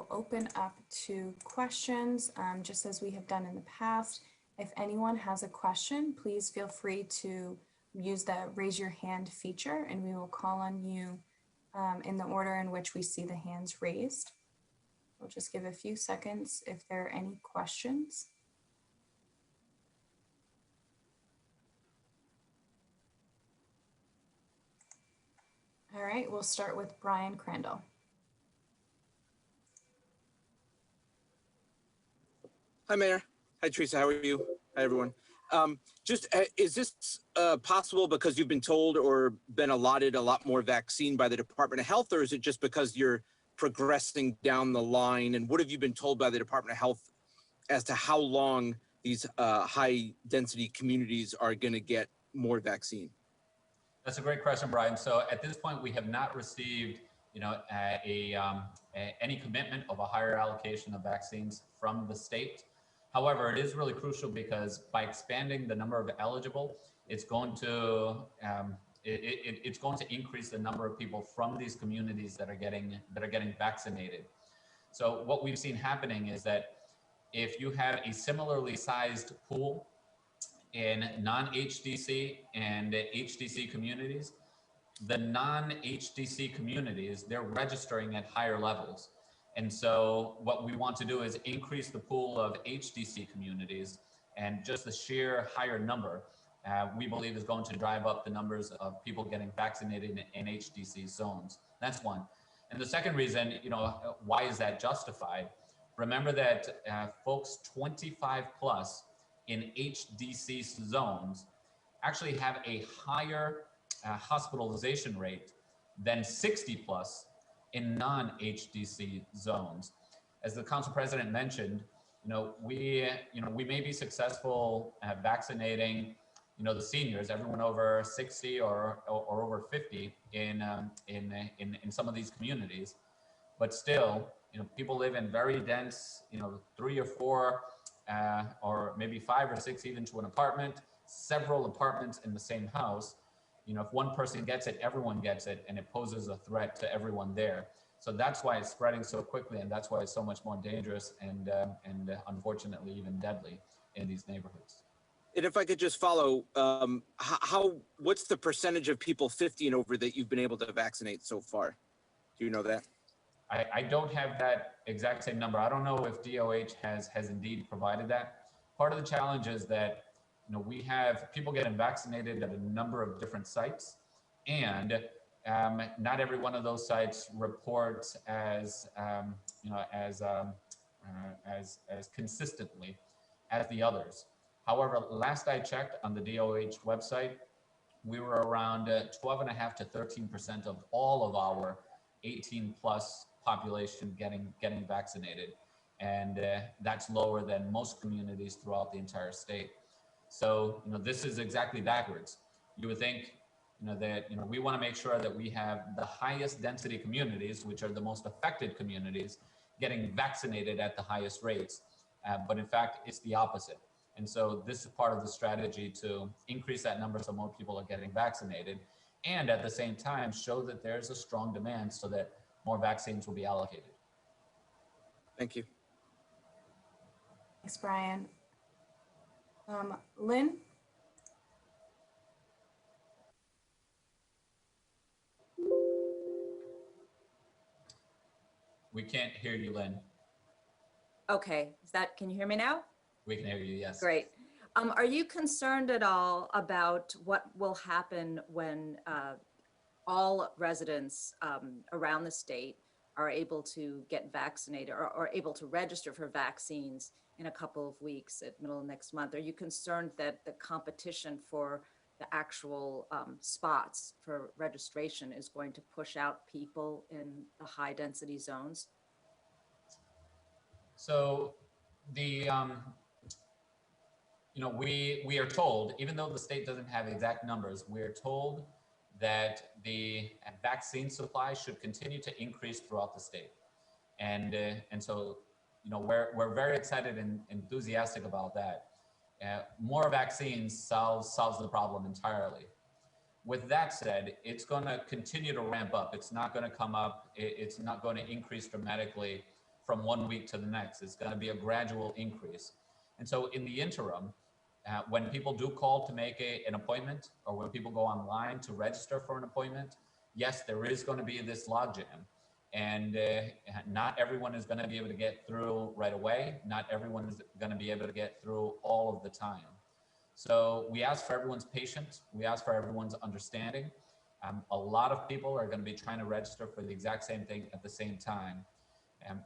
will open up to questions, just as we have done in the past. If anyone has a question, please feel free to use the raise your hand feature and we will call on you in the order in which we see the hands raised. We'll just give a few seconds if there are any questions. All right, we'll start with Brian Crandall. Hi, Mayor. Hi, Teresa. How are you? Hi, everyone. Is this possible because you've been told or been allotted a lot more vaccine by the Department of Health, or is it just because you're progressing down the line? And what have you been told by the Department of Health as to how long these high density communities are going to get more vaccine? That's a great question, Brian. So at this point, we have not received, any commitment of a higher allocation of vaccines from the state. However, it is really crucial because by expanding the number of eligible, it's going to increase the number of people from these communities that are getting vaccinated. So what we've seen happening is that if you have a similarly sized pool in non-HDC and HDC communities, the non-HDC communities, they're registering at higher levels. And so what we want to do is increase the pool of HDC communities, and just the sheer higher number, we believe is going to drive up the numbers of people getting vaccinated in HDC zones. That's one. And the second reason, why is that justified? Remember that folks 25 plus in HDC zones actually have a higher hospitalization rate than 60 plus in non-HDC zones. As the council president mentioned, we may be successful at vaccinating, the seniors, everyone over 60 or over 50 in some of these communities, but still, people live in very dense, 3 or 4, or maybe 5 or 6 even to an apartment, several apartments in the same house. If one person gets it, everyone gets it, and it poses a threat to everyone there. So that's why it's spreading so quickly, and that's why it's so much more dangerous and unfortunately even deadly in these neighborhoods. And if I could just follow, what's the percentage of people 50 and over that you've been able to vaccinate so far? Do you know that? I don't have that exact same number. I don't know if DOH has indeed provided that. Part of the challenge is that we have people getting vaccinated at a number of different sites, and not every one of those sites reports as consistently as the others. However, last I checked on the DOH website, we were around 12.5% to 13% of all of our 18 plus population getting vaccinated, and that's lower than most communities throughout the entire state. So, this is exactly backwards. You would think, that, we want to make sure that we have the highest density communities, which are the most affected communities, getting vaccinated at the highest rates. But in fact, it's the opposite. And so this is part of the strategy to increase that number so more people are getting vaccinated, and at the same time, show that there's a strong demand so that more vaccines will be allocated. Thank you. Thanks, Brian. Lynn? We can't hear you, Lynn. Okay, can you hear me now? We can hear you, yes. Great. Are you concerned at all about what will happen when all residents around the state are able to get vaccinated or able to register for vaccines in a couple of weeks at middle of next month? Are you concerned that the competition for the actual spots for registration is going to push out people in the high density zones? So the, we are told, even though the state doesn't have exact numbers, we are told that the vaccine supply should continue to increase throughout the state. And so, we're very excited and enthusiastic about that. More vaccines solves the problem entirely. With that said, it's going to continue to ramp up. It's not going to come up. It's not going to increase dramatically from 1 week to the next. It's going to be a gradual increase. And so in the interim, when people do call to make an appointment, or when people go online to register for an appointment, yes, there is going to be this logjam. And not everyone is going to be able to get through right away. Not everyone is going to be able to get through all of the time. So we ask for everyone's patience. We ask for everyone's understanding. A lot of people are going to be trying to register for the exact same thing at the same time.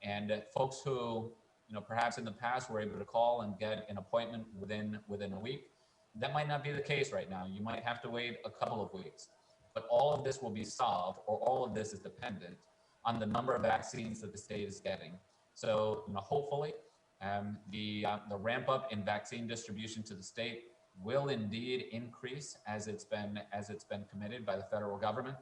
And folks who, perhaps in the past were able to call and get an appointment within a week, that might not be the case right now. You might have to wait a couple of weeks. But all of this will be solved, or all of this is dependent on the number of vaccines that the state is getting. So, hopefully, the ramp up in vaccine distribution to the state will indeed increase as it's been committed by the federal government,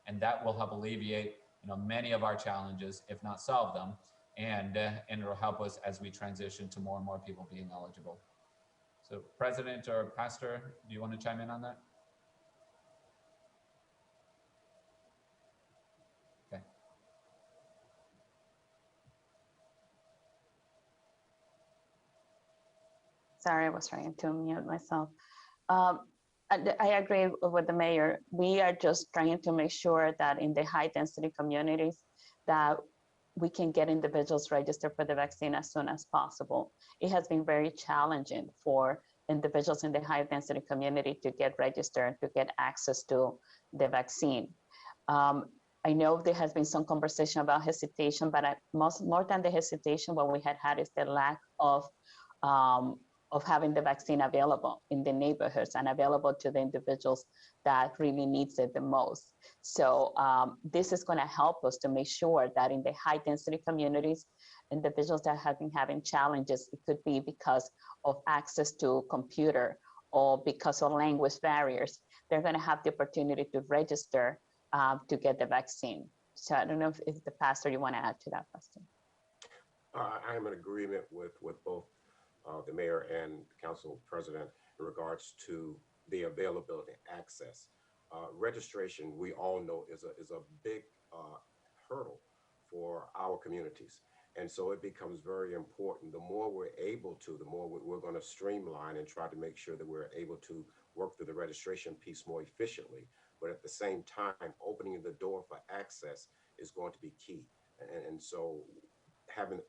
and that will help alleviate many of our challenges, if not solve them, and it'll help us as we transition to more and more people being eligible. So, President or Pastor, do you want to chime in on that? Okay. Sorry, I was trying to mute myself. I agree with the mayor. We are just trying to make sure that in the high density communities that we can get individuals registered for the vaccine as soon as possible. It has been very challenging for individuals in the high density community to get registered, to get access to the vaccine. I know there has been some conversation about hesitation, but more than the hesitation, what we had is the lack of having the vaccine available in the neighborhoods and available to the individuals that really needs it the most. So this is going to help us to make sure that in the high density communities, individuals that have been having challenges, it could be because of access to computer or because of language barriers, they're going to have the opportunity to register to get the vaccine. So I don't know if the pastor, you want to add to that question. I am in agreement with both the mayor and council president in regards to the availability access. Registration, we all know, is a big hurdle for our communities. And so it becomes very important. The more we're able to, the more we're going to streamline and try to make sure that we're able to work through the registration piece more efficiently. But at the same time, opening the door for access is going to be key. And so having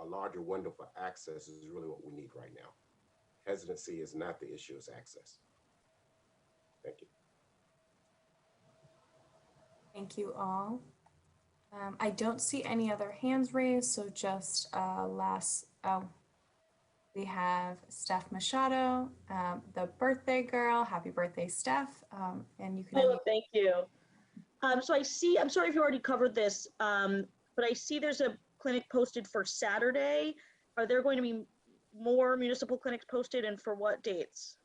a larger window for access is really what we need right now. Hesitancy is not the issue, it's access. Thank you. Thank you all. I don't see any other hands raised, so just we have Steph Machado, the birthday girl. Happy birthday, Steph. And you can. Oh, thank you. So I see, I'm sorry if you already covered this, but I see there's a clinic posted for Saturday. Are there going to be more municipal clinics posted, and for what dates?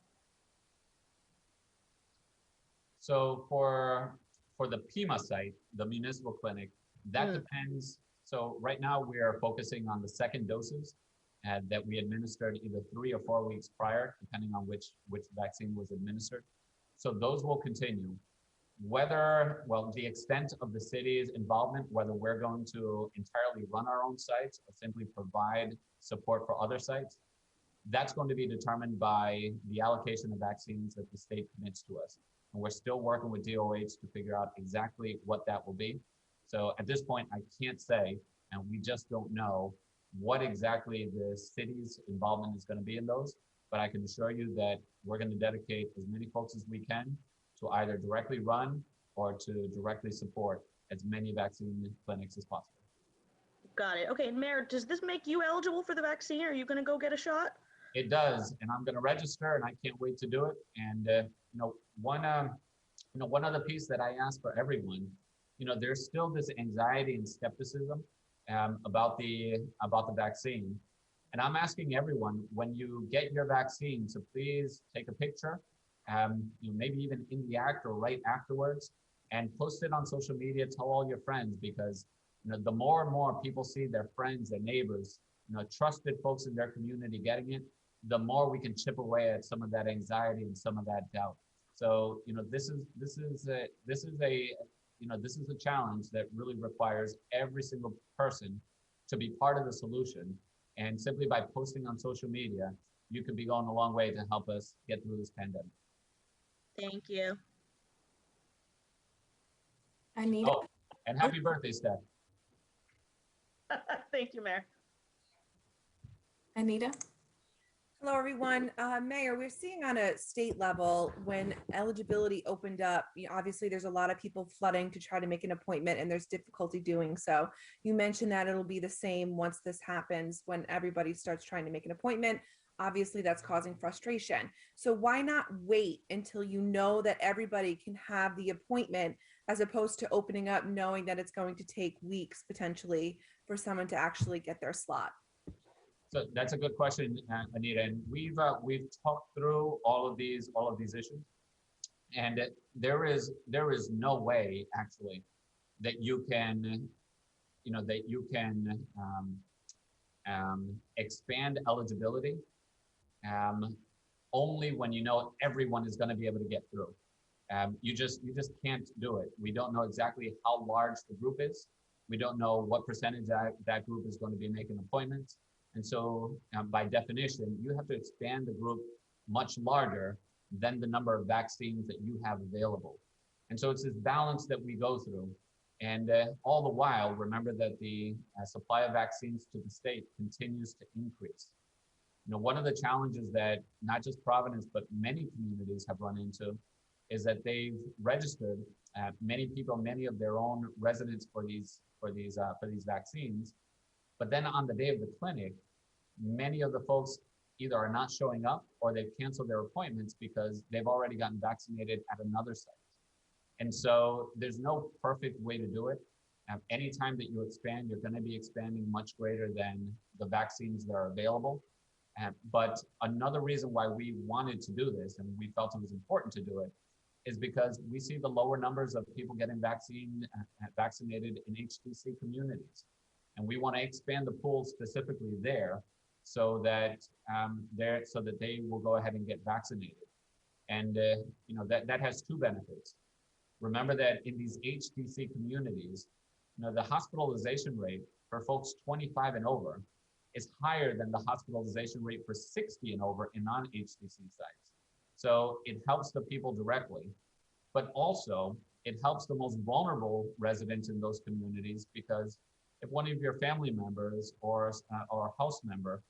So for the PIMA site, the municipal clinic, that depends. So right now we are focusing on the second doses that we administered either 3 or 4 weeks prior, depending on which vaccine was administered. So those will continue. The extent of the city's involvement, whether we're going to entirely run our own sites or simply provide support for other sites, that's going to be determined by the allocation of vaccines that the state commits to us. And we're still working with DOH to figure out exactly what that will be. So at this point, I can't say, and we just don't know what exactly the city's involvement is going to be in those, but I can assure you that we're going to dedicate as many folks as we can to either directly run or to directly support as many vaccine clinics as possible. One Okay, and Mayor, does this make you eligible for the vaccine? Are you going to go get a shot? It does, and I'm going to register, and I can't wait to do it. And one other piece that I ask for everyone, there's still this anxiety and skepticism about the vaccine, and I'm asking everyone, when you get your vaccine, to please take a picture, maybe even in the act or right afterwards, and post it on social media. Tell all your friends, because the more and more people see their friends, their neighbors, trusted folks in their community getting it, the more we can chip away at some of that anxiety and some of that doubt. So this is a challenge that really requires every single person to be part of the solution. And simply by posting on social media, you could be going a long way to help us get through this pandemic. Thank you. Anita? Oh, and happy birthday, Steph. Thank you, Mayor. Anita? Hello, everyone. Mayor, we're seeing on a state level when eligibility opened up, obviously there's a lot of people flooding to try to make an appointment and there's difficulty doing so. You mentioned that it'll be the same once this happens, when everybody starts trying to make an appointment. Obviously that's causing frustration. So why not wait until you know that everybody can have the appointment, as opposed to opening up knowing that it's going to take weeks potentially for someone to actually get their slot? So that's a good question, Anita. And we've talked through all of these issues, and there is no way actually that you can, expand eligibility only when you know everyone is going to be able to get through. You just can't do it. We don't know exactly how large the group is. We don't know what percentage that group is going to be making appointments. And so by definition, you have to expand the group much larger than the number of vaccines that you have available. And so it's this balance that we go through. And all the while, remember that the supply of vaccines to the state continues to increase. One of the challenges that not just Providence, but many communities have run into is that they've registered many people, many of their own residents for these vaccines. But then on the day of the clinic, many of the folks either are not showing up or they've canceled their appointments because they've already gotten vaccinated at another site. And so there's no perfect way to do it. Anytime that you expand, you're going to be expanding much greater than the vaccines that are available. But another reason why we wanted to do this, and we felt it was important to do it, is because we see the lower numbers of people getting vaccinated in HTC communities. And we want to expand the pool specifically there so that they will go ahead and get vaccinated. And that has two benefits. Remember that in these HTC communities, the hospitalization rate for folks 25 and over is higher than the hospitalization rate for 60 and over in non-HTC sites. So it helps the people directly, but also it helps the most vulnerable residents in those communities, because if one of your family members or a house member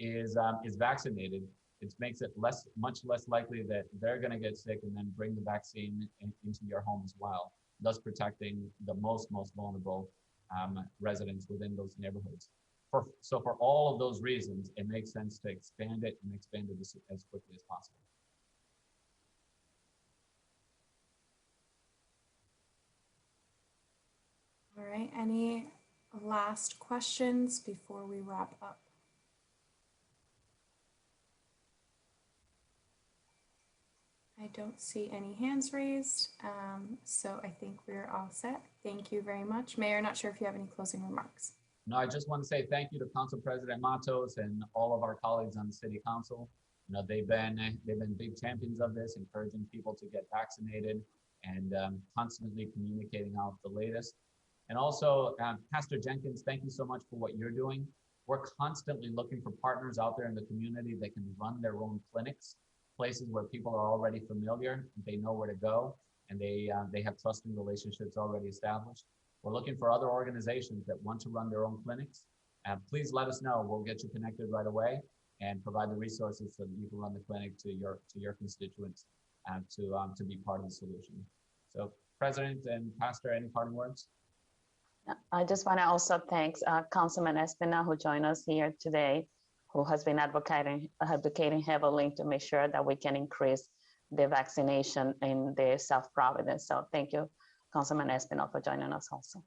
is vaccinated, it makes it much less likely that they're going to get sick and then bring the vaccine into your home as well, thus protecting the most vulnerable residents within those neighborhoods. So for all of those reasons, it makes sense to expand it and expand it as quickly as possible. All right, any last questions before we wrap up? I don't see any hands raised, so I think we're all set. Thank you very much. Mayor, not sure if you have any closing remarks. No, I just want to say thank you to Council President Matos and all of our colleagues on the City Council. They've been big champions of this, encouraging people to get vaccinated and constantly communicating out the latest. And also, Pastor Jenkins, thank you so much for what you're doing. We're constantly looking for partners out there in the community that can run their own clinics, places where people are already familiar, they know where to go, and they have trusting relationships already established. We're looking for other organizations that want to run their own clinics. Please let us know. We'll get you connected right away and provide the resources so that you can run the clinic to your constituents to be part of the solution. So, President and Pastor, any parting words? I just want to also thank Councilman Espina, who joined us here today, who has been advocating heavily to make sure that we can increase the vaccination in the South Providence. So thank you, Councilman Espina, for joining us also.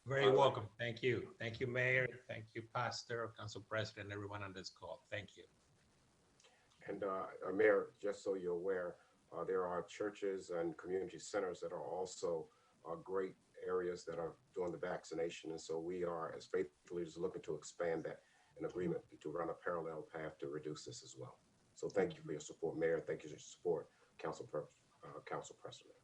Very welcome. Thank you. Thank you, Mayor. Thank you, Pastor, Council President, everyone on this call. Thank you. And Mayor, just so you're aware, there are churches and community centers that are also great areas that are doing the vaccination. And so we are, as faith leaders, looking to expand that in agreement to run a parallel path to reduce this as well. So thank you for your support, Mayor. Thank you for your support, Council President.